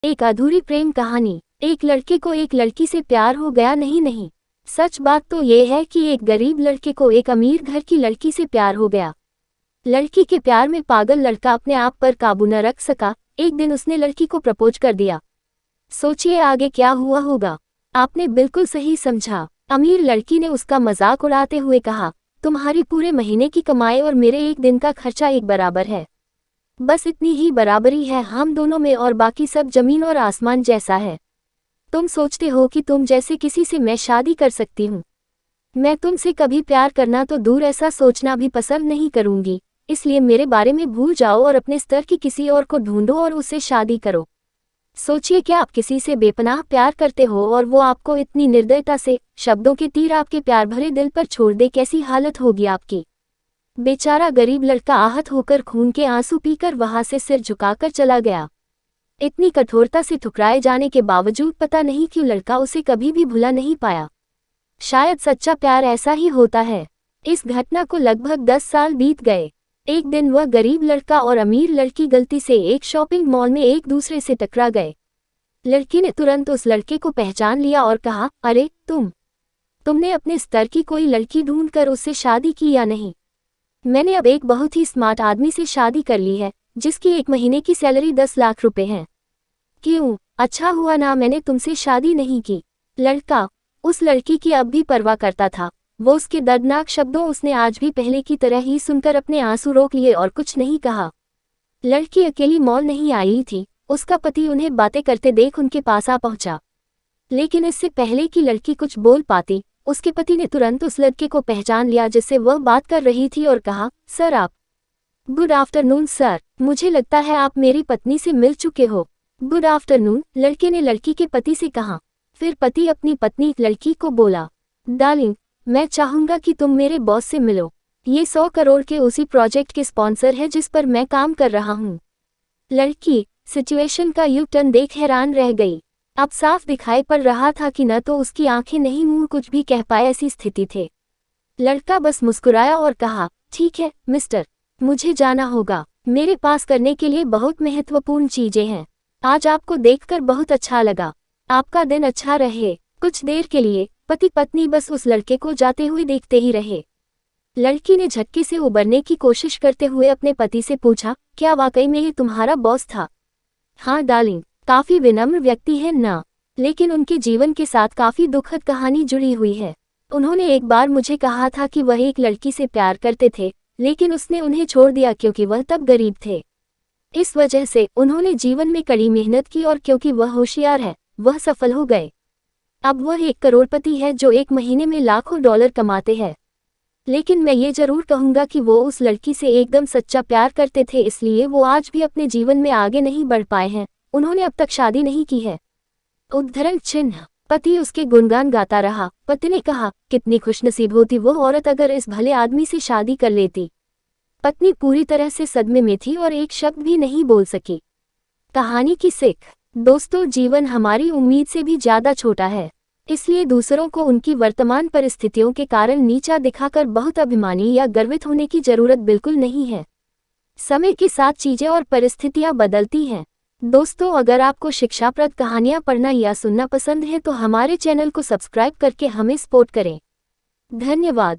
एक अधूरी प्रेम कहानी। एक लड़के को एक लड़की से प्यार हो गया। नहीं, सच बात तो ये है कि एक गरीब लड़के को एक अमीर घर की लड़की से प्यार हो गया। लड़की के प्यार में पागल लड़का अपने आप पर काबू न रख सका। एक दिन उसने लड़की को प्रपोज कर दिया। सोचिए आगे क्या हुआ होगा। आपने बिल्कुल सही समझा। अमीर लड़की ने उसका मजाक उड़ाते हुए कहा, तुम्हारी पूरे महीने की कमाई और मेरे एक दिन का खर्चा एक बराबर है। बस इतनी ही बराबरी है हम दोनों में और बाकी सब जमीन और आसमान जैसा है। तुम सोचते हो कि तुम जैसे किसी से मैं शादी कर सकती हूँ। मैं तुमसे कभी प्यार करना तो दूर ऐसा सोचना भी पसंद नहीं करूंगी। इसलिए मेरे बारे में भूल जाओ और अपने स्तर की किसी और को ढूंढो और उससे शादी करो। सोचिए क्या आप किसी से बेपनाह प्यार करते हो और वो आपको इतनी निर्दयता से शब्दों के तीर आपके प्यार भरे दिल पर छोड़ दे, कैसी हालत होगी आपकी। बेचारा गरीब लड़का आहत होकर खून के आंसू पीकर वहां से सिर झुकाकर चला गया। इतनी कठोरता से ठुकराए जाने के बावजूद पता नहीं क्यों लड़का उसे कभी भी भुला नहीं पाया। शायद सच्चा प्यार ऐसा ही होता है। इस घटना को लगभग 10 साल बीत गए। एक दिन वह गरीब लड़का और अमीर लड़की गलती से एक शॉपिंग मॉल में एक दूसरे से टकरा गए। लड़की ने तुरंत उस लड़के को पहचान लिया और कहा, अरे तुमने अपने स्तर की कोई लड़की ढूंढकर उससे शादी की या नहीं? मैंने अब एक बहुत ही स्मार्ट आदमी से शादी कर ली है जिसकी एक महीने की सैलरी 10 लाख रुपए है। क्यों, अच्छा हुआ ना मैंने तुमसे शादी नहीं की। लड़का उस लड़की की अब भी परवाह करता था। वो उसके दर्दनाक शब्दों उसने आज भी पहले की तरह ही सुनकर अपने आंसू रोक लिए और कुछ नहीं कहा। लड़की अकेली मॉल नहीं आई थी। उसका पति उन्हें बातें करते देख उनके पास आ पहुंचा। लेकिन इससे पहले कि लड़की कुछ बोल पाती, उसके पति ने तुरंत उस लड़के को पहचान लिया जिससे वह बात कर रही थी और कहा, सर आप। गुड आफ्टरनून सर, मुझे लगता है आप मेरी पत्नी से मिल चुके हो। गुड आफ्टरनून, लड़के ने लड़की के पति से कहा। फिर पति अपनी पत्नी लड़की को बोला, डार्लिंग, मैं चाहूंगा कि तुम मेरे बॉस से मिलो। ये 100 करोड़ के उसी प्रोजेक्ट के स्पॉन्सर है जिस पर मैं काम कर रहा हूँ। लड़की सिचुएशन का यू टर्न देख हैरान रह गई। अब साफ दिखाई पड़ रहा था कि न तो उसकी आंखें नहीं मुंह कुछ भी कह पाए ऐसी स्थिति थे। लड़का बस मुस्कुराया और कहा, ठीक है मिस्टर, मुझे जाना होगा। मेरे पास करने के लिए बहुत महत्वपूर्ण चीजें हैं। आज आपको देखकर बहुत अच्छा लगा। आपका दिन अच्छा रहे। कुछ देर के लिए पति पत्नी बस उस लड़के को जाते हुए देखते ही रहे। लड़की ने झटके से उबरने की कोशिश करते हुए अपने पति से पूछा, क्या वाकई में ये तुम्हारा बॉस था? हाँ डार्लिंग, काफी विनम्र व्यक्ति है ना, लेकिन उनके जीवन के साथ काफी दुखद कहानी जुड़ी हुई है। उन्होंने एक बार मुझे कहा था कि वह एक लड़की से प्यार करते थे, लेकिन उसने उन्हें छोड़ दिया क्योंकि वह तब गरीब थे। इस वजह से उन्होंने जीवन में कड़ी मेहनत की और क्योंकि वह होशियार है, वह सफल हो गए। अब वह एक करोड़पति है जो एक महीने में लाखों डॉलर कमाते हैं। लेकिन मैं ये जरूर कहूंगा कि वो उस लड़की से एकदम सच्चा प्यार करते थे, इसलिए वो आज भी अपने जीवन में आगे नहीं बढ़ पाए हैं। उन्होंने अब तक शादी नहीं की है। उद्धरण चिन्ह। पति उसके गुणगान गाता रहा। पति ने कहा, कितनी खुशनसीब होती वो औरत अगर इस भले आदमी से शादी कर लेती। पत्नी पूरी तरह से सदमे में थी और एक शब्द भी नहीं बोल सकी। कहानी की सीख। दोस्तों, जीवन हमारी उम्मीद से भी ज्यादा छोटा है, इसलिए दूसरों को उनकी वर्तमान परिस्थितियों के कारण नीचा दिखाकर बहुत अभिमानी या गर्वित होने की जरूरत बिल्कुल नहीं है। समय के साथ चीजें और परिस्थितियां बदलती हैं। दोस्तों, अगर आपको शिक्षाप्रद कहानियां पढ़ना या सुनना पसंद है तो हमारे चैनल को सब्सक्राइब करके हमें सपोर्ट करें। धन्यवाद।